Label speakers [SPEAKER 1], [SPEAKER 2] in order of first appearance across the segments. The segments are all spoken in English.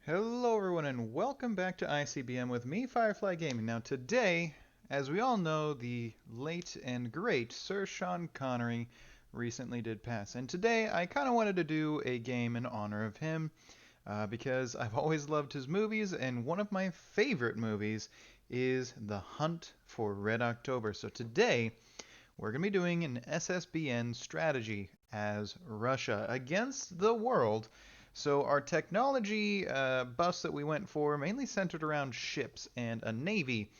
[SPEAKER 1] Hello everyone and welcome back to ICBM with me, Firefly Gaming. Now today, as we all know, the late and great Sir Sean Connery recently did pass. And today I kind of wanted to do a game in honor of him because I've always loved his movies, and one of my favorite movies is The Hunt for Red October. So today we're going to be doing an SSBN strategy as Russia against the world. So our technology buffs that we went for mainly centered around ships and a navy,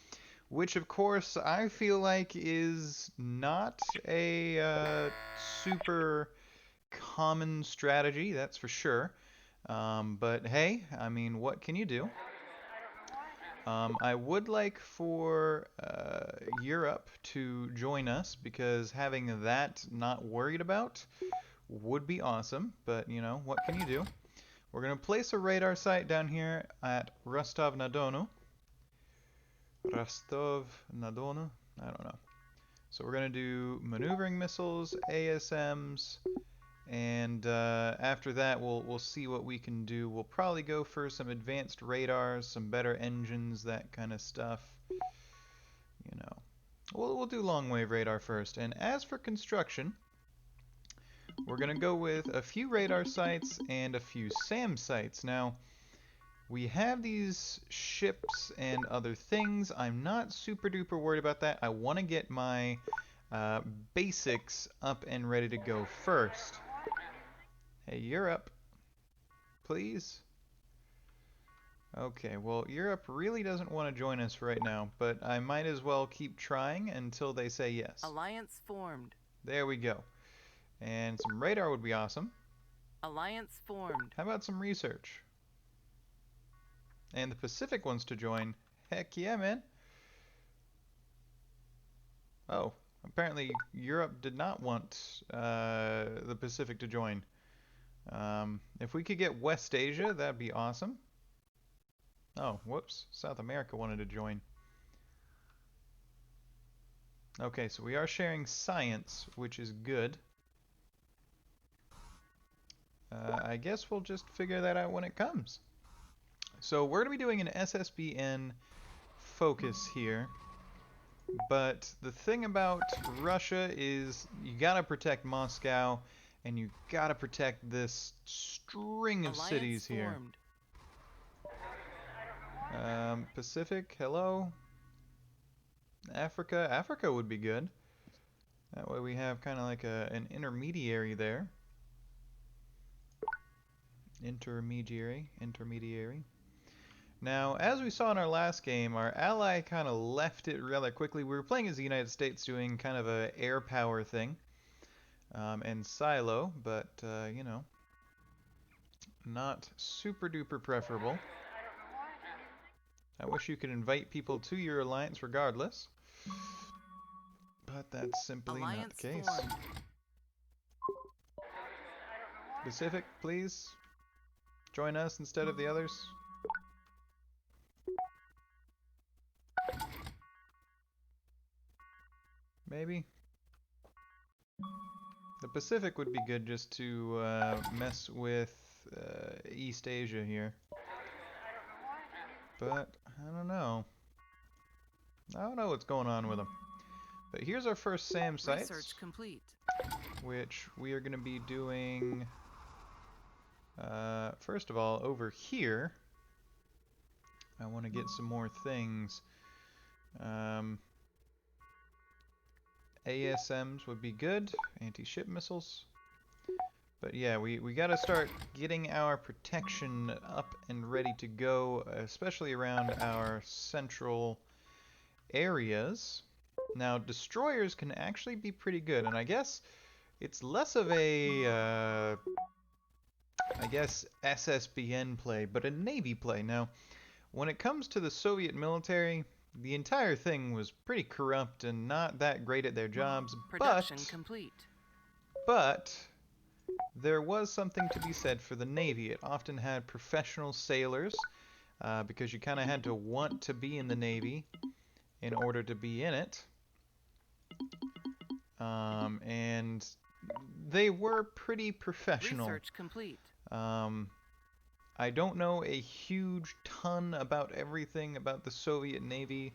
[SPEAKER 1] which of course I feel like is not a super common strategy, that's for sure. But hey, I mean, what can you do? I would like for Europe to join us because having that not worried about would be awesome. But you know, what can you do? We're going to place a radar site down here at Rostov-na-Donu. Rostov-na-Donu? I don't know. So we're going to do maneuvering missiles, ASMs, and after that we'll see what we can do. We'll probably go for some advanced radars, some better engines, that kind of stuff. You know, we'll do long wave radar first. And as for construction, we're going to go with a few radar sites and a few SAM sites. Now, we have these ships and other things. I'm not super duper worried about that. I want to get my basics up and ready to go first. Hey, Europe, please. Okay, well, Europe really doesn't want to join us right now, but I might as well keep trying until they say yes.
[SPEAKER 2] Alliance formed.
[SPEAKER 1] There we go. And some radar would be awesome.
[SPEAKER 2] Alliance formed.
[SPEAKER 1] How about some research? And the Pacific wants to join. Heck yeah, man. Oh, apparently Europe did not want the Pacific to join. If we could get West Asia, that'd be awesome. Oh, whoops. South America wanted to join. Okay, so we are sharing science, which is good. I guess we'll just figure that out when it comes. So we're going to be doing an SSBN focus here. But the thing about Russia is you gotta protect Moscow, and you gotta protect this string of
[SPEAKER 2] Alliance
[SPEAKER 1] cities here.
[SPEAKER 2] formed.
[SPEAKER 1] Pacific, hello? Africa? Africa would be good. That way we have kind of like an intermediary there. Intermediary. Now, as we saw in our last game, our ally kind of left it rather quickly. We were playing as the United States doing kind of a air power thing. And silo, but, you know, not super duper preferable. I wish you could invite people to your alliance regardless, but that's simply not
[SPEAKER 2] Alliance
[SPEAKER 1] the case.
[SPEAKER 2] formed.
[SPEAKER 1] Pacific, please join us instead of the others. Maybe. The Pacific would be good just to mess with East Asia here. But I don't know. I don't know what's going on with them. But here's our first SAM sites,
[SPEAKER 2] Research complete.
[SPEAKER 1] which we are going to be doing, first of all, over here. I want to get some more things. ASMs would be good, anti-ship missiles. But yeah, we got to start getting our protection up and ready to go, especially around our central areas. Now, destroyers can actually be pretty good, and I guess it's less of a, I guess, SSBN play, but a Navy play. Now, when it comes to the Soviet military, the entire thing was pretty corrupt and not that great at their jobs,
[SPEAKER 2] Production complete.
[SPEAKER 1] but there was something to be said for the Navy. It often had professional sailors, because you kind of had to want to be in the Navy in order to be in it. And they were pretty professional.
[SPEAKER 2] Research complete.
[SPEAKER 1] I don't know a huge ton about everything about the Soviet Navy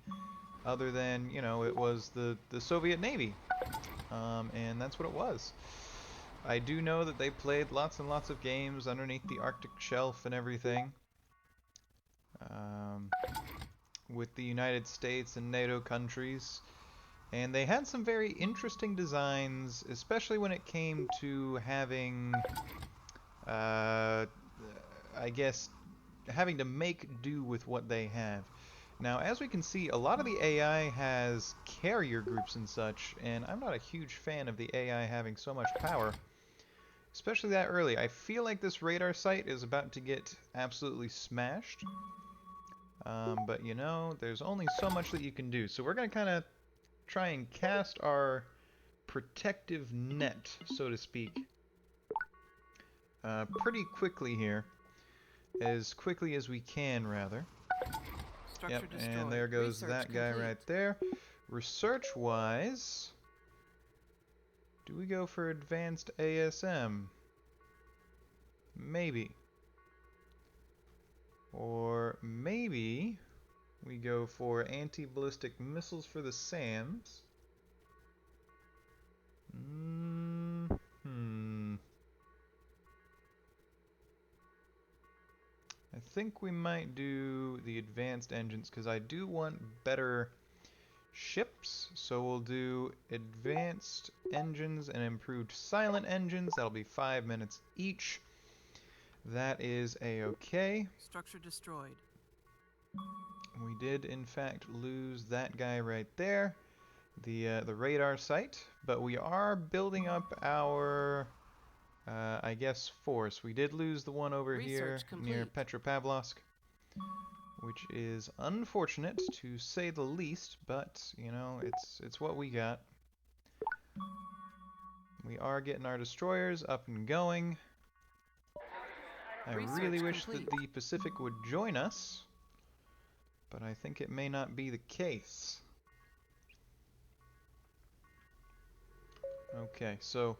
[SPEAKER 1] other than, you know, it was the Soviet Navy. And that's what it was. I do know that they played lots and lots of games underneath the Arctic shelf and everything. Um, with the United States and NATO countries. And they had some very interesting designs, especially when it came to having, I guess, having to make do with what they have. Now, as we can see, a lot of the AI has carrier groups and such, and I'm not a huge fan of the AI having so much power, especially that early. I feel like this radar site is about to get absolutely smashed. But you know, there's only so much that you can do. So we're going to kind of try and cast our protective net, so to speak, pretty quickly here. As quickly as we can, rather.
[SPEAKER 2] Structure
[SPEAKER 1] Yep,
[SPEAKER 2] destroyed.
[SPEAKER 1] and there goes
[SPEAKER 2] Research
[SPEAKER 1] that guy
[SPEAKER 2] complete.
[SPEAKER 1] right there. Research-wise, do we go for advanced ASM? Maybe. Or maybe we go for anti-ballistic missiles for the SAMs. I think we might do the advanced engines because I do want better ships. So we'll do advanced engines and improved silent engines. That'll be 5 minutes each. That is a-okay.
[SPEAKER 2] Structure destroyed.
[SPEAKER 1] We did in fact lose that guy right there, the radar site, but we are building up our I guess force. We did lose the one over here near Petropavlovsk, which is unfortunate to say the least, but you know, it's what we got. We are getting our destroyers up and going. I really wish that the Pacific would join us, but I think it may not be the case. Okay, so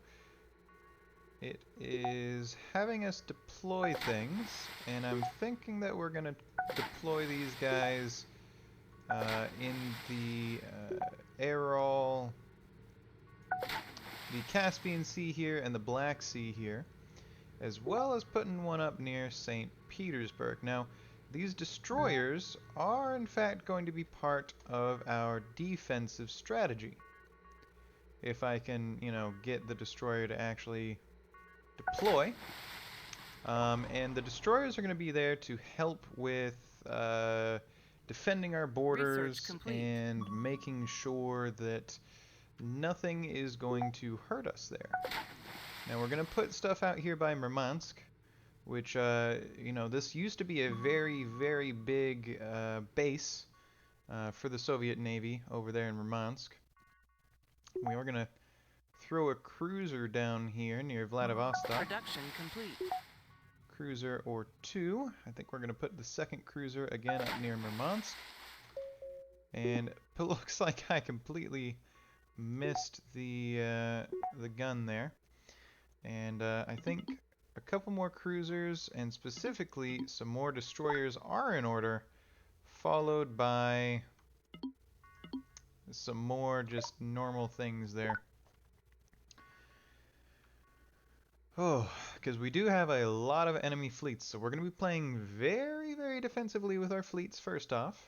[SPEAKER 1] it is having us deploy things, and I'm thinking that we're gonna deploy these guys in the Aral, the Caspian Sea here, and the Black Sea here, as well as putting one up near St. Petersburg. Now, these destroyers are in fact going to be part of our defensive strategy. If I can, you know, get the destroyer to actually deploy. And the destroyers are going to be there to help with defending our borders and making sure that nothing is going to hurt us there. Now we're going to put stuff out here by Murmansk, which, you know, this used to be a very, very big base for the Soviet Navy over there in Murmansk. We are going to throw a cruiser down here near Vladivostok.
[SPEAKER 2] Production complete.
[SPEAKER 1] Cruiser or two. I think we're going to put the second cruiser again up near Murmansk. And it looks like I completely missed the gun there. And I think a couple more cruisers and specifically some more destroyers are in order, followed by some more just normal things there. Oh, because we do have a lot of enemy fleets, so we're going to be playing very, very defensively with our fleets first off.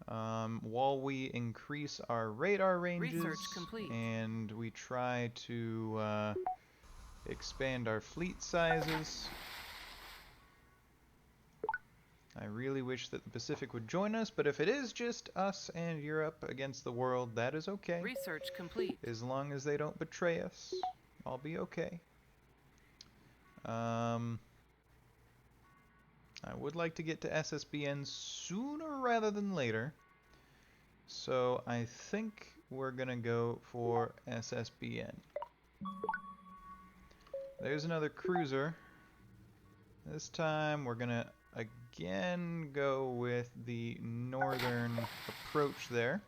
[SPEAKER 1] While we increase our radar ranges and we try to expand our fleet sizes. I really wish that the Pacific would join us, but if it is just us and Europe against the world, that is okay.
[SPEAKER 2] Research complete.
[SPEAKER 1] As long as they don't betray us, I'll be okay. I would like to get to SSBNs sooner rather than later. So I think we're gonna go for SSBN. There's another cruiser. This time we're gonna again go with the northern approach there.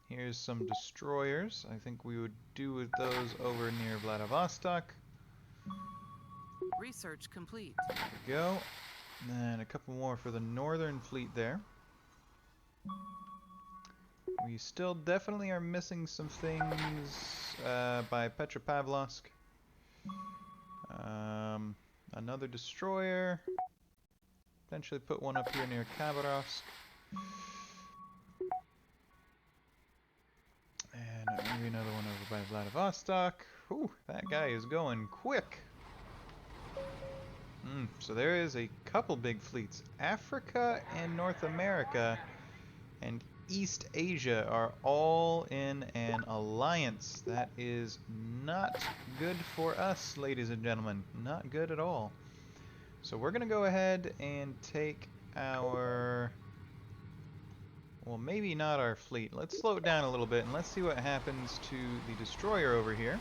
[SPEAKER 1] Here's some destroyers. I think we would do with those over near Vladivostok.
[SPEAKER 2] Research complete.
[SPEAKER 1] There we go. And a couple more for the northern fleet there. We still definitely are missing some things by Petropavlovsk. Another destroyer. Potentially put one up here near Khabarovsk. And maybe another one over by Vladivostok. Whew, that guy is going quick. So there is a couple big fleets. Africa and North America and East Asia are all in an alliance. That is not good for us, ladies and gentlemen. Not good at all. So we're going to go ahead and take our... well, maybe not our fleet. Let's slow it down a little bit and let's see what happens to the destroyer over here.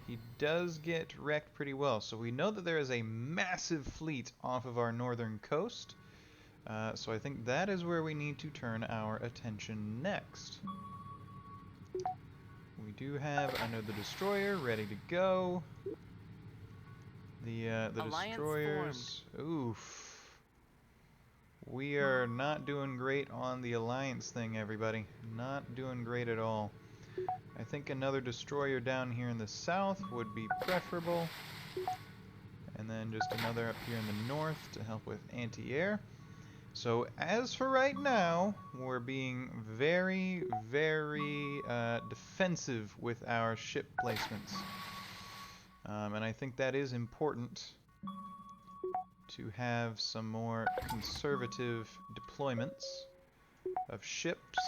[SPEAKER 1] He does get wrecked pretty well. So we know that there is a massive fleet off of our northern coast. So I think that is where we need to turn our attention next. We do have another destroyer ready to go. The destroyers... oof. We are not doing great on the alliance thing, everybody. Not doing great at all. I think another destroyer down here in the south would be preferable. And then just another up here in the north to help with anti-air. So as for right now, we're being very, very defensive with our ship placements. And I think that is important to have some more conservative deployments of ships.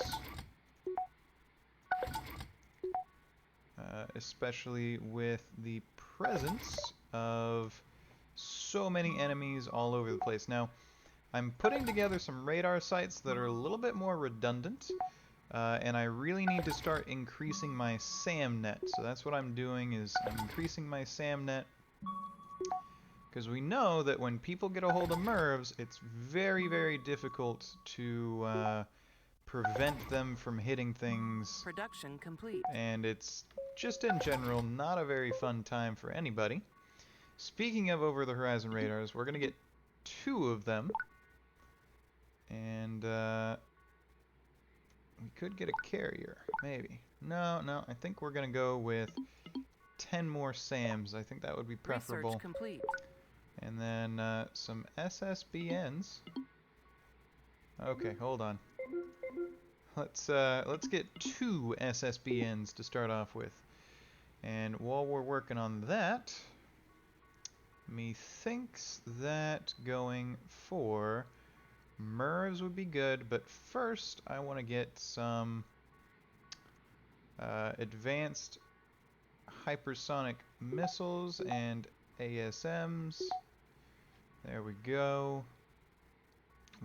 [SPEAKER 1] Especially with the presence of so many enemies all over the place. Now, I'm putting together some radar sites that are a little bit more redundant, and I really need to start increasing my SAM net. So that's what I'm doing, is I'm increasing my SAM net, because we know that when people get a hold of MIRVs, it's very, very difficult to prevent them from hitting things.
[SPEAKER 2] Production complete.
[SPEAKER 1] And it's just in general not a very fun time for anybody. Speaking of over-the-horizon radars, we're going to get 2 of them. And we could get a carrier, maybe. No, I think we're going to go with 10 more SAMs. I think that would be preferable.
[SPEAKER 2] Research complete.
[SPEAKER 1] And then some SSBNs. Okay, hold on. Let's get 2 SSBNs to start off with. And while we're working on that, methinks that going for MIRVs would be good, but first I want to get some advanced hypersonic missiles and ASMs. There we go.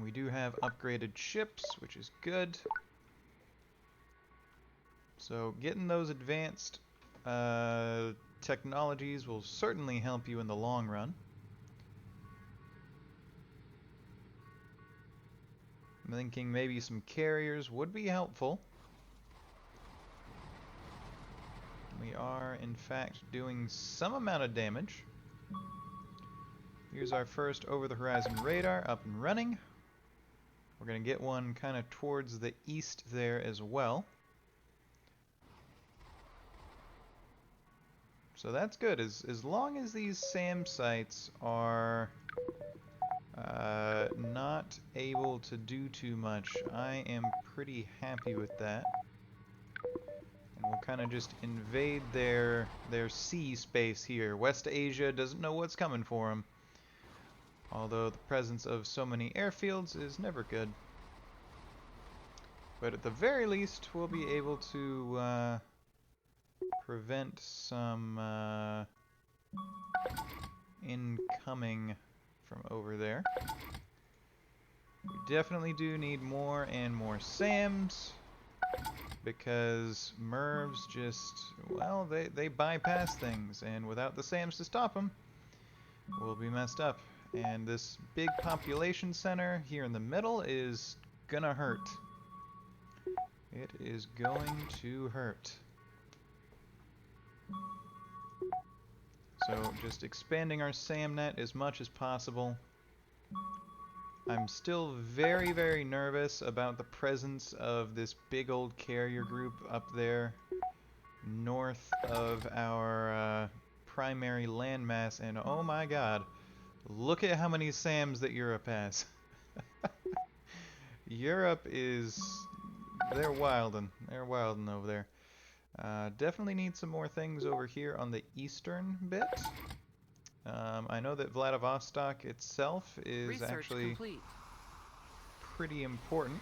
[SPEAKER 1] We do have upgraded ships, which is good. So getting those advanced technologies will certainly help you in the long run. I'm thinking maybe some carriers would be helpful. We are, in fact, doing some amount of damage. Here's our first over-the-horizon radar up and running. We're going to get one kind of towards the east there as well. So that's good. As long as these SAM sites are not able to do too much, I am pretty happy with that. And we'll kind of just invade their sea space here. West Asia doesn't know what's coming for them. Although the presence of so many airfields is never good. But at the very least, we'll be able to prevent some incoming from over there. We definitely do need more and more SAMs, because MIRVs just, well, they bypass things, and without the SAMs to stop them, we'll be messed up. And this big population center here in the middle is gonna hurt. It is going to hurt. So just expanding our SAM net as much as possible. I'm still very, very nervous about the presence of this big old carrier group up there north of our primary landmass, and oh my god, look at how many SAMs that Europe has. Europe is... they're wildin'. They're wildin' over there. Definitely need some more things over here on the eastern bit. I know that Vladivostok itself is
[SPEAKER 2] Research
[SPEAKER 1] actually
[SPEAKER 2] complete.
[SPEAKER 1] pretty important.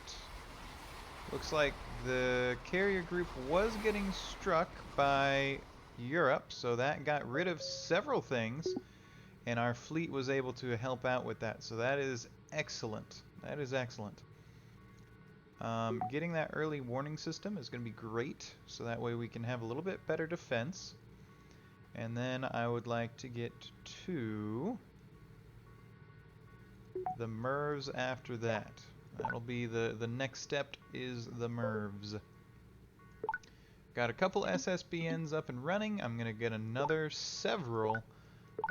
[SPEAKER 1] Looks like the carrier group was getting struck by Europe, so that got rid of several things, and our fleet was able to help out with that. So that is excellent. That is excellent. Getting that early warning system is going to be great, so that way we can have a little bit better defense. And then I would like to get to the MIRVs after that. That'll be the next step is the MIRVs. Got a couple SSBNs up and running. I'm going to get another several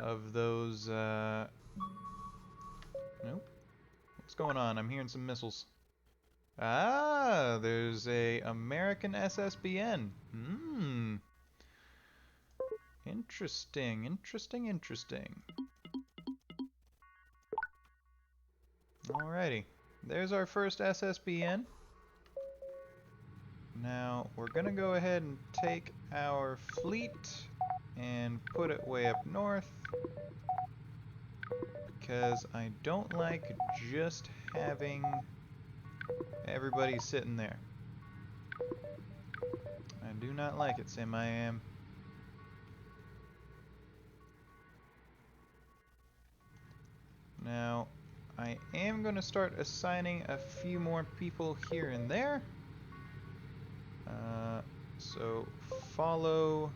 [SPEAKER 1] of those... Nope. What's going on? I'm hearing some missiles. Ah, there's a American SSBN. Hmm. Interesting, interesting, interesting. Alrighty. There's our first SSBN. Now, we're gonna go ahead and take our fleet and put it way up north, because I don't like just having everybody sitting there. I do not like it, Sam I am. Now, I am going to start assigning a few more people here and there. So follow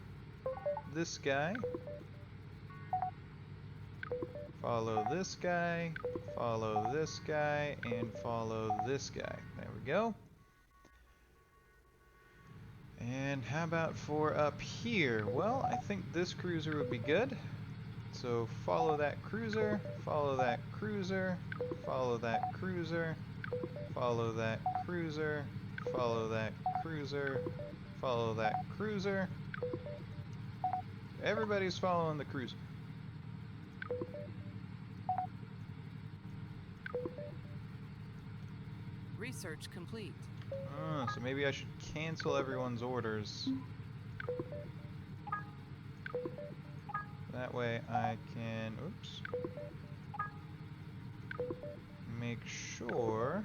[SPEAKER 1] this guy. Follow this guy. Follow this guy. And follow this guy. There we go. And how about for up here? Well, I think this cruiser would be good. So follow that cruiser, follow that cruiser, follow that cruiser, follow that cruiser, follow that cruiser, follow that cruiser. Everybody's following the cruiser.
[SPEAKER 2] Research complete.
[SPEAKER 1] So maybe I should cancel everyone's orders. That way I can, oops, make sure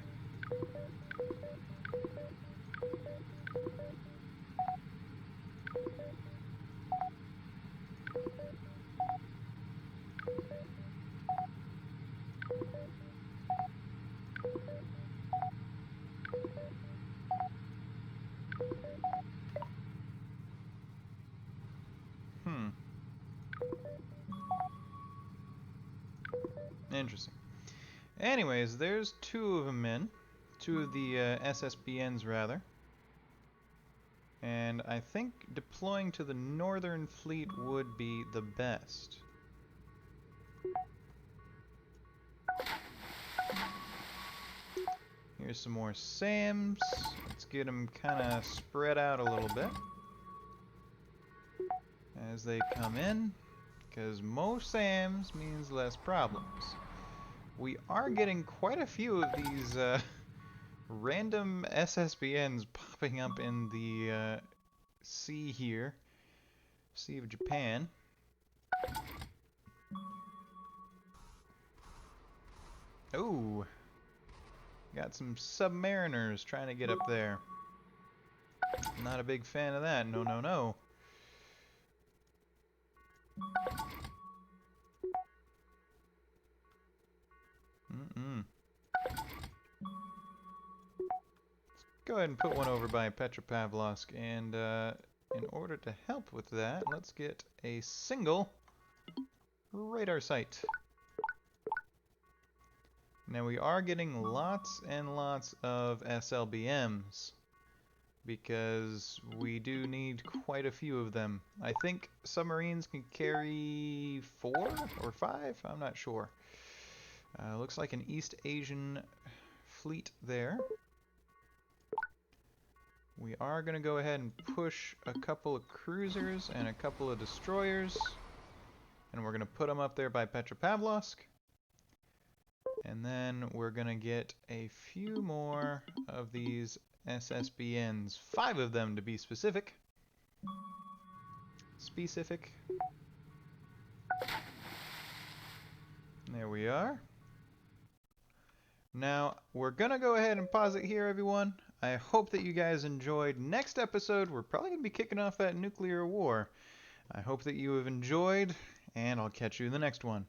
[SPEAKER 1] interesting. Anyways, there's two of them in. Two of the SSBNs, rather. And I think deploying to the northern fleet would be the best. Here's some more SAMs. Let's get them kind of spread out a little bit as they come in, because more SAMs means less problems. We are getting quite a few of these random SSBNs popping up in the sea here. Sea of Japan. Oh, got some submariners trying to get up there. Not a big fan of that. No, no, no. Let's go ahead and put one over by Petropavlovsk, and in order to help with that, let's get a single radar site. Now we are getting lots and lots of SLBMs. because we do need quite a few of them. I think submarines can carry 4 or 5? I'm not sure. Looks like an East Asian fleet there. We are going to go ahead and push a couple of cruisers and a couple of destroyers. And we're going to put them up there by Petropavlovsk. And then we're going to get a few more of these SSBNs. 5 of them to be specific. Specific. There we are. Now, we're going to go ahead and pause it here, everyone. I hope that you guys enjoyed. Next episode, we're probably going to be kicking off that nuclear war. I hope that you have enjoyed, and I'll catch you in the next one.